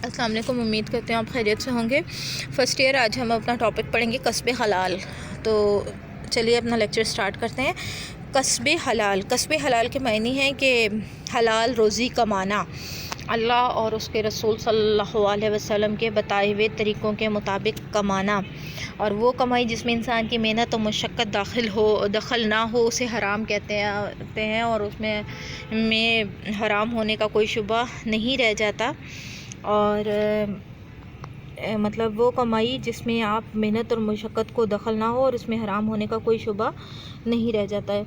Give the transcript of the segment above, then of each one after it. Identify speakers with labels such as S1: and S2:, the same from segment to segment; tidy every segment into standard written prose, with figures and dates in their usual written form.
S1: السلام علیکم، امید کرتے ہیں آپ خیریت سے ہوں گے۔ فرسٹ ایئر آج ہم اپنا ٹاپک پڑھیں گے کسب حلال۔ تو چلیے اپنا لیکچر سٹارٹ کرتے ہیں۔ کسب حلال، کسب حلال کے معنی ہیں کہ حلال روزی کمانا، اللہ اور اس کے رسول صلی اللہ علیہ وسلم کے بتائے ہوئے طریقوں کے مطابق کمانا، اور وہ کمائی جس میں انسان کی محنت و مشقت دخل نہ ہو اسے حرام کہتے ہیں، اور اس میں حرام ہونے کا کوئی شبہ نہیں رہ جاتا۔ اور مطلب وہ کمائی جس میں آپ محنت اور مشقت کو دخل نہ ہو اور اس میں حرام ہونے کا کوئی شبہ نہیں رہ جاتا ہے۔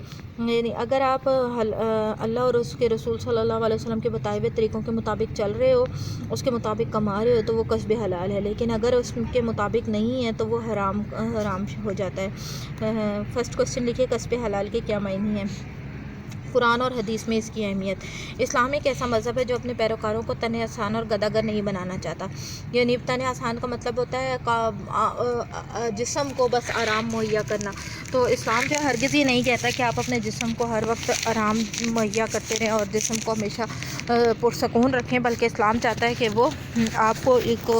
S1: یعنی اگر آپ اللہ اور اس کے رسول صلی اللہ علیہ وسلم کے بتائے ہوئے طریقوں کے مطابق چل رہے ہو، اس کے مطابق کما رہے ہو، تو وہ کسب حلال ہے، لیکن اگر اس کے مطابق نہیں ہے تو وہ حرام ہو جاتا ہے۔ فرسٹ کوسچن لکھیے، کسب حلال کے کیا معنی ہیں؟ قرآن اور حدیث میں اس کی اہمیت۔ اسلام ایک ایسا مذہب ہے جو اپنے پیروکاروں کو تن آسان اور گداگر نہیں بنانا چاہتا۔ یعنی تن آسان کا مطلب ہوتا ہے جسم کو بس آرام مہیا کرنا۔ تو اسلام جو ہرگز یہ نہیں کہتا کہ آپ اپنے جسم کو ہر وقت آرام مہیا کرتے رہیں اور جسم کو ہمیشہ پرسکون رکھیں، بلکہ اسلام چاہتا ہے کہ وہ آپ کو ایک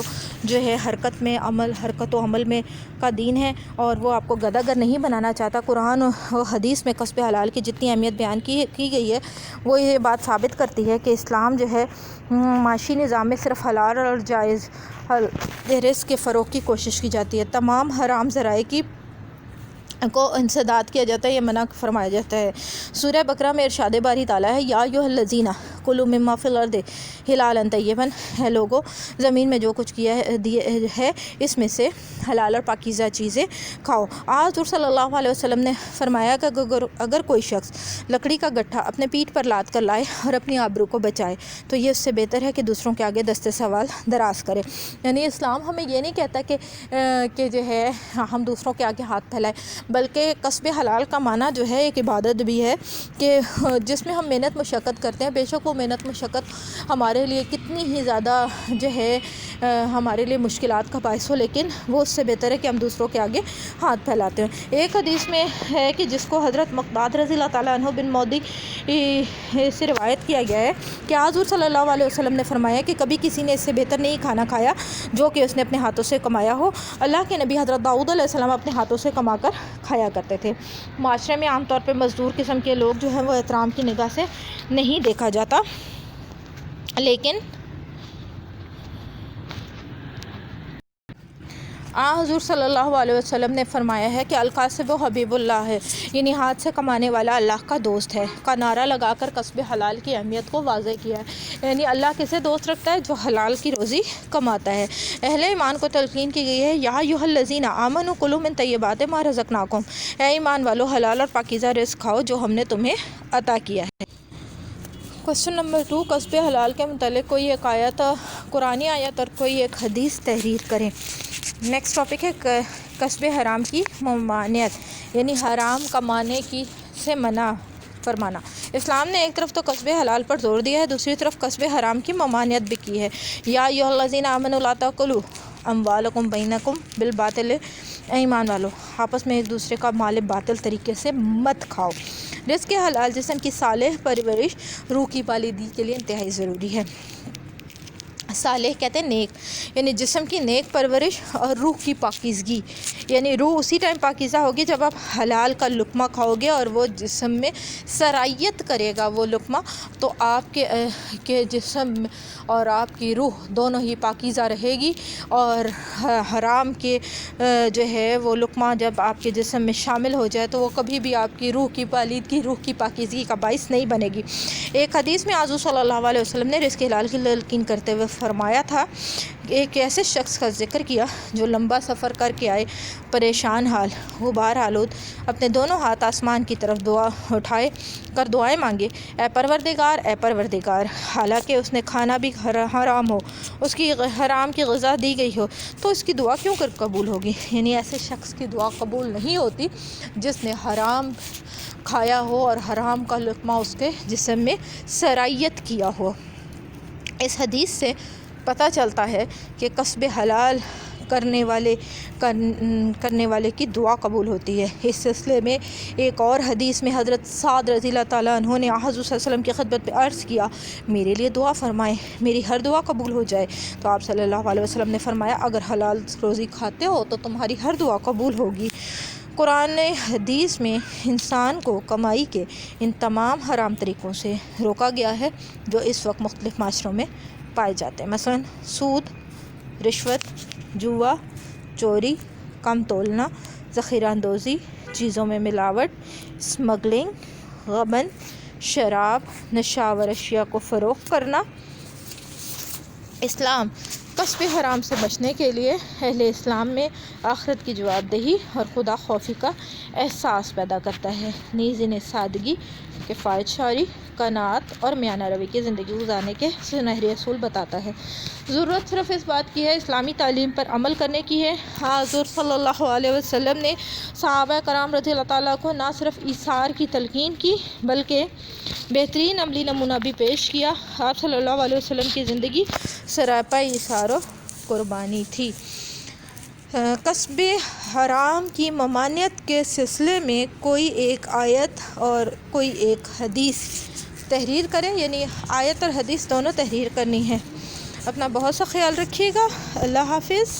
S1: جو ہے حرکت و عمل میں کا دین ہے، اور وہ آپ کو گداگر نہیں بنانا چاہتا۔ قرآن و حدیث میں کسب حلال کی جتنی اہمیت بیان کی گئی ہے، وہ یہ بات ثابت کرتی ہے کہ اسلام جو ہے معاشی نظام میں صرف حلال اور جائز رزق کے فروغ کی کوشش کی جاتی ہے۔ تمام حرام ذرائع کو انسداد کیا جاتا ہے، یہ منع فرمایا جاتا ہے۔ سورہ بقرہ میں ارشاد باری تعالیٰ ہے، یا ایھا الذین کلوا مما فی الارض حلالا طیبا، ہے لوگو زمین میں جو کچھ کیا ہے اس میں سے حلال اور پاکیزہ چیزیں کھاؤ۔ حضور صلی اللہ علیہ وسلم نے فرمایا کہ اگر کوئی شخص لکڑی کا گٹھا اپنے پیٹھ پر لاد کر لائے اور اپنی آبرو کو بچائے تو یہ اس سے بہتر ہے کہ دوسروں کے آگے دست سوال دراز کرے۔ یعنی اسلام ہمیں یہ نہیں کہتا کہ جو ہے ہم دوسروں کے آگے ہاتھ پھیلائیں، بلکہ کسب حلال کا معنی جو ہے ایک عبادت بھی ہے کہ جس میں ہم محنت مشقت کرتے ہیں، بے شک وہ محنت مشقت ہمارے لیے کتنی ہی زیادہ جو ہے ہمارے لیے مشکلات کا باعث ہو، لیکن وہ اس سے بہتر ہے کہ ہم دوسروں کے آگے ہاتھ پھیلاتے ہیں۔ ایک حدیث میں ہے کہ جس کو حضرت مقداد رضی اللہ تعالیٰ عنہ بن مودی سے روایت کیا گیا ہے کہ حضور صلی اللہ علیہ وسلم نے فرمایا کہ کبھی کسی نے اس سے بہتر نہیں کھانا کھایا جو کہ اس نے اپنے ہاتھوں سے کمایا ہو۔ اللہ کے نبی حضرت داؤد علیہ السلام اپنے ہاتھوں سے کما کر کھایا کرتے تھے۔ معاشرے میں عام طور پہ مزدور قسم کے لوگ جو ہیں وہ احترام کی نگاہ سے نہیں دیکھا جاتا، لیکن حضور صلی اللہ علیہ وسلم نے فرمایا ہے کہ الکاسب و حبیب اللہ ہے، یعنی ہاتھ سے کمانے والا اللہ کا دوست ہے کا نعرہ لگا کر کسب حلال کی اہمیت کو واضح کیا ہے۔ یعنی اللہ کسے دوست رکھتا ہے؟ جو حلال کی روزی کماتا ہے۔ اہل ایمان کو تلقین کی گئی ہے، یا ایھا الذین آمنوا کلوا من طیبات ما رزقناکم، اے ایمان والو حلال اور پاکیزہ رزق کھاؤ جو ہم نے تمہیں عطا کیا ہے۔ کوسچن نمبر 2، کسب حلال کے متعلق کوئی ایک آیت، قرآنی آیت اور کوئی ایک حدیث تحریر کریں۔ نیکسٹ ٹاپک ہے کسب حرام کی ممانعت، یعنی حرام کمانے سے منع فرمانا۔ اسلام نے ایک طرف تو کسب حلال پر زور دیا ہے، دوسری طرف کسب حرام کی ممانعت بھی کی ہے۔ یا ایھا الذین آمنوا لا تاکلوا اموالکم بینکم بالباطل، اے ایمان والو آپس میں ایک دوسرے کا مال باطل طریقے سے مت کھاؤ۔ رزق حلال جسم کی صالح پرورش روح کی پالیدگی کے لیے انتہائی ضروری ہے۔ صالح کہتے ہیں نیک، یعنی جسم کی نیک پرورش اور روح کی پاکیزگی، یعنی روح اسی ٹائم پاکیزہ ہوگی جب آپ حلال کا لقمہ کھاؤ گے اور وہ جسم میں سرایت کرے گا وہ لقمہ، تو آپ کے جسم اور آپ کی روح دونوں ہی پاکیزہ رہے گی، اور حرام کے جو ہے وہ لقمہ جب آپ کے جسم میں شامل ہو جائے تو وہ کبھی بھی آپ کی روح کی پالیدگی، روح کی پاکیزگی کا باعث نہیں بنے گی۔ ایک حدیث میں حضور صلی اللہ علیہ وسلم نے رزق حلال کی تلقین کرتے ہوئے فرمایا تھا، ایک ایسے شخص کا ذکر کیا جو لمبا سفر کر کے آئے، پریشان حال، غبار آلود، اپنے دونوں ہاتھ آسمان کی طرف اٹھائے کر دعائیں مانگے، اے پروردگار، حالانکہ اس نے کھانا بھی حرام ہو، اس کی حرام کی غذا دی گئی ہو، تو اس کی دعا کیوں کر قبول ہوگی؟ یعنی ایسے شخص کی دعا قبول نہیں ہوتی جس نے حرام کھایا ہو اور حرام کا لقمہ اس کے جسم میں سرایت کیا ہو۔ اس حدیث سے پتہ چلتا ہے کہ کسب حلال کرنے والے کی دعا قبول ہوتی ہے۔ اس سلسلے میں ایک اور حدیث میں حضرت سعد رضی اللہ تعالیٰ عنہ نے حضور صلی اللہ علیہ وسلم کی خدمت میں عرض کیا، میرے لیے دعا فرمائیں، میری ہر دعا قبول ہو جائے۔ تو آپ صلی اللہ علیہ وسلم نے فرمایا، اگر حلال روزی کھاتے ہو تو تمہاری ہر دعا قبول ہوگی۔ قرآن حدیث میں انسان کو کمائی کے ان تمام حرام طریقوں سے روکا گیا ہے جو اس وقت مختلف معاشروں میں پائے جاتے ہیں، مثلاً سود، رشوت، جوا، چوری، کم تولنا، ذخیرہ اندوزی، چیزوں میں ملاوٹ، اسمگلنگ، غبن، شراب، نشاور اشیاء کو فروخت کرنا۔ اسلام کسب حرام سے بچنے کے لیے اہل اسلام میں آخرت کی جواب دہی اور خدا خوفی کا احساس پیدا کرتا ہے، نیز انہیں سادگی، کفایت شعاری، قناعت اور میانہ روی کی زندگی گزارنے کے سنہرے اصول بتاتا ہے۔ ضرورت صرف اس بات کی ہے، اسلامی تعلیم پر عمل کرنے کی ہے۔ حضور صلی اللہ علیہ وسلم نے صحابہ کرام رضی اللہ تعالیٰ کو نہ صرف ایثار کی تلقین کی بلکہ بہترین عملی نمونہ بھی پیش کیا۔ آپ صلی اللہ علیہ وسلم کی زندگی سراپا ایثار و قربانی تھی۔ کسب حرام کی ممانعت کے سلسلے میں کوئی ایک آیت اور کوئی ایک حدیث تحریر کریں، یعنی آیت اور حدیث دونوں تحریر کرنی ہے۔ اپنا بہت سا خیال رکھیے گا۔ اللہ حافظ۔